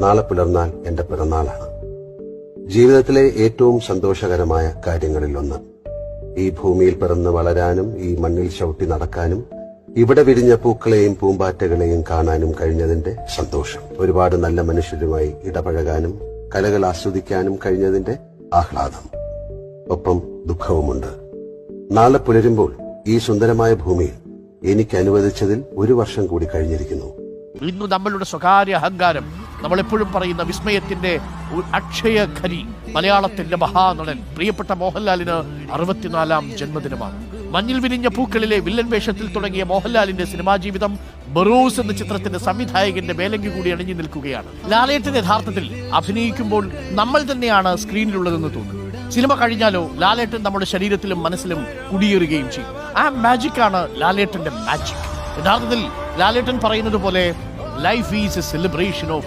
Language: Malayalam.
നാളെ പുലർന്നാൽ എന്റെ പിറന്നാളാണ്. ജീവിതത്തിലെ ഏറ്റവും സന്തോഷകരമായ കാര്യങ്ങളിലൊന്ന്. ഈ ഭൂമിയിൽ പിറന്ന് വളരാനും ഈ മണ്ണിൽ ചവിട്ടി നടക്കാനും ഇവിടെ വിരിഞ്ഞ പൂക്കളെയും പൂമ്പാറ്റകളെയും കാണാനും കഴിഞ്ഞതിന്റെ സന്തോഷം. ഒരുപാട് നല്ല മനുഷ്യരുമായി ഇടപഴകാനും കലകൾ ആസ്വദിക്കാനും കഴിഞ്ഞതിന്റെ ആഹ്ലാദം. ഒപ്പം ദുഃഖവുമുണ്ട്. നാളെ പുലരുമ്പോൾ ഈ സുന്ദരമായ ഭൂമിയിൽ എനിക്ക് അനുവദിച്ചതിൽ 1 വർഷം കൂടി കഴിഞ്ഞിരിക്കുന്നു. ഇന്ന് നമ്മളുടെ സ്വകാര്യ അഹങ്കാരം, നമ്മളെപ്പോഴും പറയുന്ന വിസ്മയത്തിന്റെ അക്ഷയ ഖനി, മലയാളത്തിന്റെ മഹാനടൻ പ്രിയപ്പെട്ട മോഹൻലാലിന് 64ാം ജന്മദിനമാണ്. മഞ്ഞിൽ വിരിഞ്ഞ പൂക്കളിലെ വില്ലൻ വേഷത്തിൽ തുടങ്ങിയ മോഹൻലാലിന്റെ സിനിമാ ജീവിതം ബറോസ് എന്ന ചിത്രത്തിന്റെ സംവിധായകന്റെ വേലങ്കി കൂടി അണിഞ്ഞു നിൽക്കുകയാണ്. ലാലേട്ടൻ യഥാർത്ഥത്തിൽ അഭിനയിക്കുമ്പോൾ നമ്മൾ തന്നെയാണ് സ്ക്രീനിലുള്ളതെന്ന് തോന്നുന്നു. സിനിമ കഴിഞ്ഞാലോ ലാലേട്ടൻ നമ്മുടെ ശരീരത്തിലും മനസ്സിലും കുടിയേറുകയും ചെയ്യും. ആ മാജിക് ആണ് ലാലേട്ടന്റെ മാജിക്. യഥാർത്ഥത്തിൽ ലാലേട്ടൻ പറയുന്നത് പോലെ life is A celebration of